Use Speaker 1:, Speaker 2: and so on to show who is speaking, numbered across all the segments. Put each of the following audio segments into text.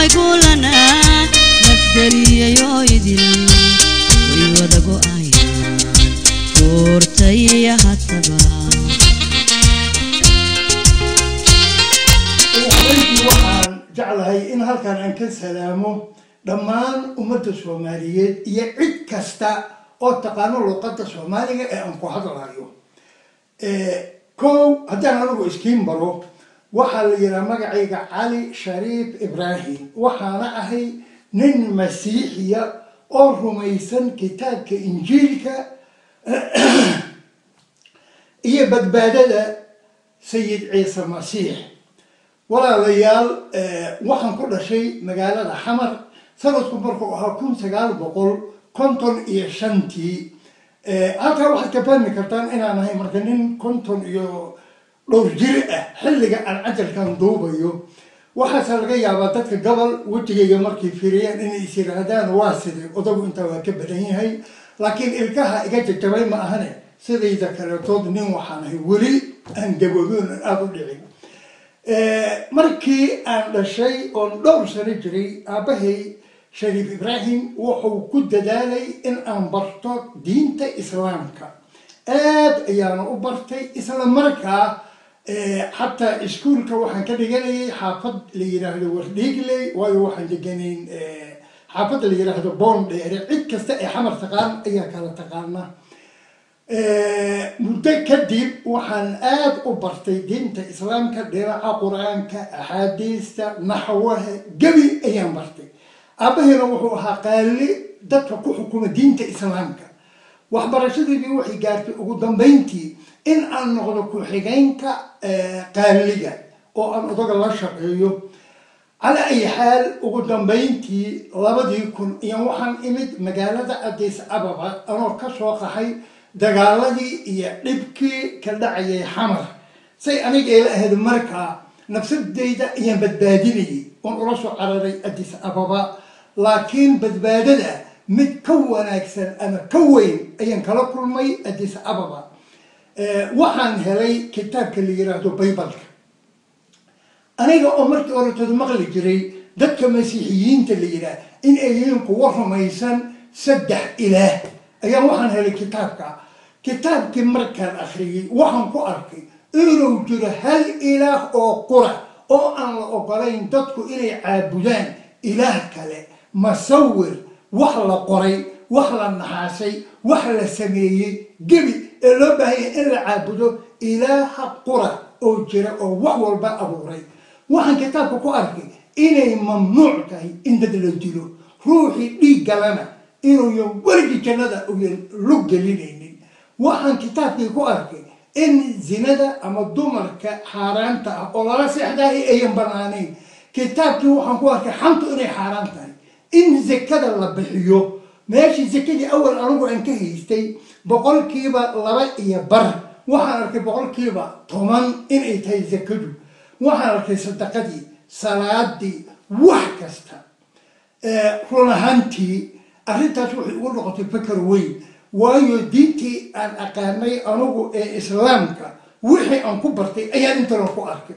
Speaker 1: ويقولنا نفقري يويدل ويودقو آيا دورتي هاتبا
Speaker 2: waxaan jeclahay in halkan aan ka salaamo dhammaan ummadda Soomaaliyeed iyo cid kasta oo taqaano luqadda Soomaaliga ee aan ku hadlayo kow haddaan anigu iskiin baro waxaa la yidhaha magacayga Cali Shariif Ibrahim waxaana ahay nin masiixiya oo rumaysan kitaabka injiilka iyo badbaadada sayid ciise masiix walaalayaal waxaan ku dhashay magaalada Xamar sanadku markuu ahaa 1955 halkaa waxaad ka fahmi kartaan inaan ahay marka nin 50 iyo dhowr jir ah xilliga aan cajalkan duubayo waxaase laga yaabaa dadka gobol wejigayga markay fiiriyaan inay is yiraahdaan waa sidee odagu intaa waa ka badan yahay laakiin ilkaha iga jajabay ma ahane sidayda kaleetood nin waxaan ahay weli aan gaboobin aad u dhicin markii aan dhashay oon dhowr sano jiray aabahay Shariif Ibrahim wuxuu ku dadaalay in aan barto diinta islaamka aad ayaan u bartay isla markaa xataa iskuulka waxaan ka dhiganayay xaafad la yiraahdo Wardhiigley waayo waxaan deganayn xaafad la yiraahdo Boondheere cid kasta ee Xamar taqaan ayaa kala taqaana muddo kadib waxaan aad u bartay diinta islaamka dhinaca quraanka axaadiista naxwaha gabi ayaan bartay aabahayna wuxuu ahaa qaali dadka ku xukuma diinta islaamka waxbarashadeedii waxay gaartay ugu dambeyntii in aan noqdo ku xigeenka qaaliga oo aan odaga la shaqeeyo على أي حال وقدام بينتي لابد يكون يعني وحن إمد مجالة أديس أبابا أنا كسوق حي دجالدي يبكي كدعي حمر سي أنا جاي هذا المركة نفس الديدة يعني بدبادلي ونرسو على أديس أبابا لكن بدبادلة متكون أكثر أنا كوين أيام كلا كل مي أديس أبابا وحن هلي كتاب اللي يرادو بيبلك أنا أمرت أردت المغلي جري ذاك مسيحيين تلينا إن أيام قوة ميسان سدح إله أيام وحن هلي كتاب كمركز أخري وحن كأركي إلو جرى هل إله أو قرى أو أن أقرين تدكو إلي عابدان إله كله مصور وحلا قري وحلا النحاسي وحلا سميي جبي إلا بهي إلا عابدو إله قرى أو جرى أو وحول بقى أبوري waxaan kitaabka ku arkay inay mamnuuc tahay in dad la dilo ruuxi dhiig galana inuu wargi jannada uu lug gelinaynin waxaan kitaabkii ku arkay in zinada ama dumarka xaaraanta ah oo lala seexdaa ayaan banaanayn kitaabkii waxaan ku arkay xantu inay xaaraan tahay in zakada la bixiyo meeshii zakadii awal anigu aan ka haystay boqolkiiba 2 iyo bar waxaan arkay boqolkiiba 10 inay tahay zakadu waxaan arkay sadaqadii salaadii wax kasta run ahaantii arrintaas waxay ugu noqotay fakar weyn waayo diintii aan aqaanay anigu ee islaamka wixii aan ku bartay ayaan intan ku arkay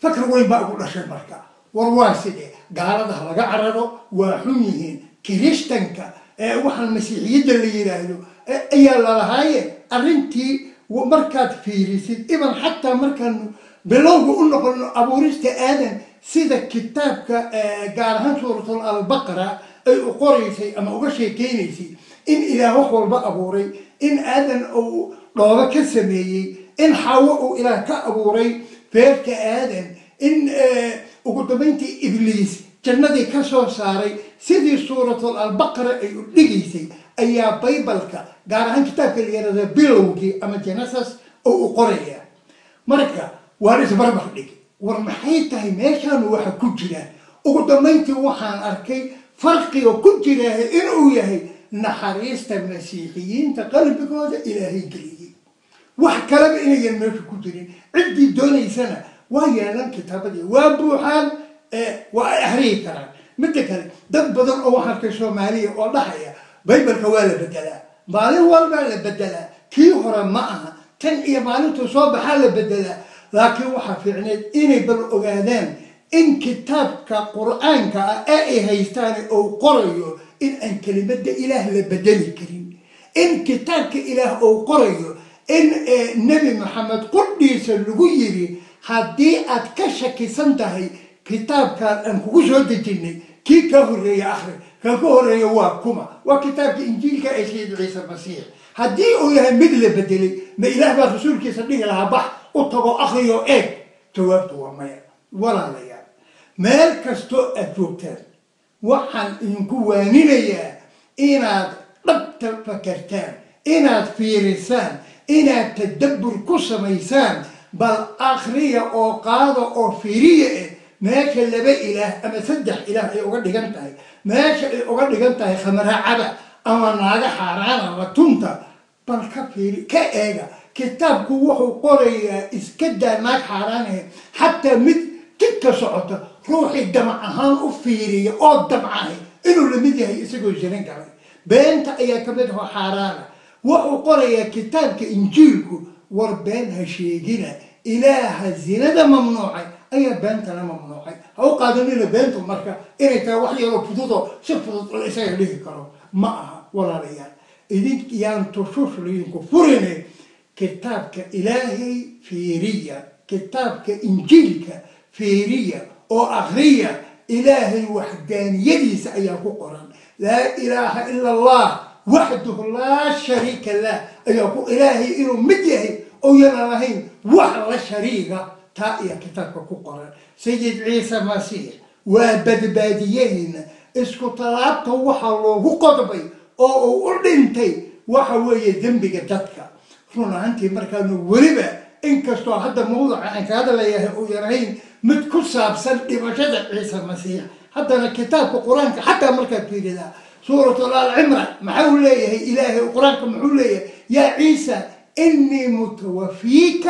Speaker 2: fakar weyn baa ugu dhashay marka war waa sidee gaalada laga cararo waa xun yihiin kirishtanka waxaan masiixiyadda la yiraahdo ayaa la lahaaye arrintii markaad fiirisid iban xataa markaan bilowga u noqon abuurista aadan sida kitaabka gaar ahaan suuratul al-baqara ay u qoraysay ama uga sheekeynaysay in ilaah wax walba abuuray in aadan uu dhoobo ka sameeyey in xawo uu ilaah ka abuuray feerka aadan in ugu dambeyntii ibliis jannadii ka soo saaray sidii suuratul al-baqara ay u dhigaysay ayaa baybalka gaar ahaan kitaabka la yiraahdo bilowgii ama Genesis oo u qoraya marka وارث بربخ ديك ورمحي تاي ميشان waxa ku jira ugu dambeyntii waxaan arkay farqiga ku jira inuu yahay naxariista masiixiyiinta qalbigooda ilaahay galiyay wax kale inay meesha ku jirin cidii doonaysana waa yeelan kitaabadii waa buuxaan waa ahriy karaan mid kale dad badan oo waxa ka Soomaaliya oo dhahaya baybalka waa la bedelaa maalin walba la bedelaa kii hore ma aha tan iyo maalintu soo baxaa la bedelaa لكن waxa fiicneed inay bal ogaadaan إن كتابك قرآنك أي هيستان أو قريو إن كلمة إله لبدل كريم إن كتابك إله أو قريو إن نبي محمد قديس اللغيري هدي أتكشك سنتهي كتابك أن كوشود الجنة كي كهرية آخر كهرية واكما وكتابك إنجيلك أسيد عيسى المسيح هدي أويها مثل بدلي ما إله برسولك صديق لها بح أطغو أخيو إيه توابت ومايا ولا ليا مال كستو أجوبتان وحن إنكوانينيا إناد ربط فكرتان إناد فيرسان إناد تدبر كسميسان بل آخرية أو قاضة أو فيرية ماشي اللي بقى إله أما سدح إله أي أقعد جنتهي ماشي أقعد جنتهي خمرها عبا أما ناجا حرانا وتنتا بل كفيري كأجا كتاب كوحو قرية إسكدا ماك حرانه حتى مد تلك صعوته روحي دمعهان أفيري أو دمعه إنه لمدي هي إسقو الجنين كمان بنت أيا كمده حرانه وحو قرية كتابك إنجيلكو وربانها شيقنا إله الزنا ممنوعي أي بنتنا ممنوعي أو قادمين لبنت مركا إنك وحي لو فضوضه سفضوض الإساء ليه كرو معها ولا ريال إذن يان تشوش لينكو فريني كتابك إلهي فيرية كتابك إنجيلك فيرية أو أغرية إلهي وحدانية ليس أيها قرآن لا إله إلا الله وحده لا شريك له أيها إلهي إنه مديه أو ينالهين وحلا شريكة تائية كتابك قرآن سيد عيسى مسيح وبدباديين اسكو طلبته وحلوه قضبي أو أردنتي وحوي ذنبك دتك فلنا أنت مركان وربا إن كستو هذا موضوع عنك هذا لا يهين متكسب سلبي وجد عيسى المسيح حتى الكتاب القرآن حتى مركب في ذا سورة العمران محولية إلهي وقرآنك محولية يا عيسى إني متوفيك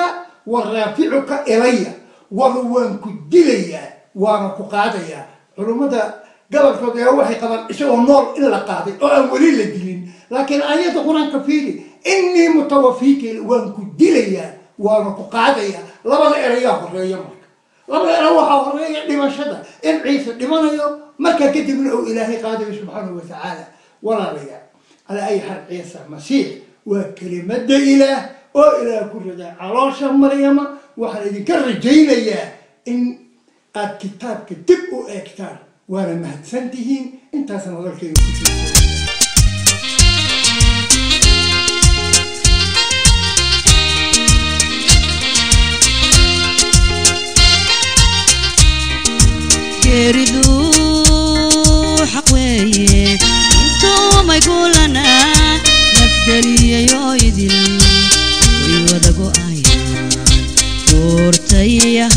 Speaker 2: ورافعك إلي وروانك دليا وأنا قاضيا علماء قبل كذا وحي قبل إسوا النور إلا قاضي أو أولي للدين لكن آيات القرآن كفيري إني متوفيك وأنك دليا وأنا قاضيا لما إرياه الريا لما إروح الريا لما شدا إن عيسى لما يوم ما كان كتب له إلهي قادر سبحانه وتعالى ولا ريا على أي حال عيسى مسيح وكلمة إله وإلى كل ذا عراشة مريم وحنا ذكر جيليا إن قد كتاب كتبوا أكتر وأنا مهتسنتهين أنت سنظرك
Speaker 1: كيردو حقوية انتو ما يقولنا نفدلي يويدل ويودقو آيان كورتي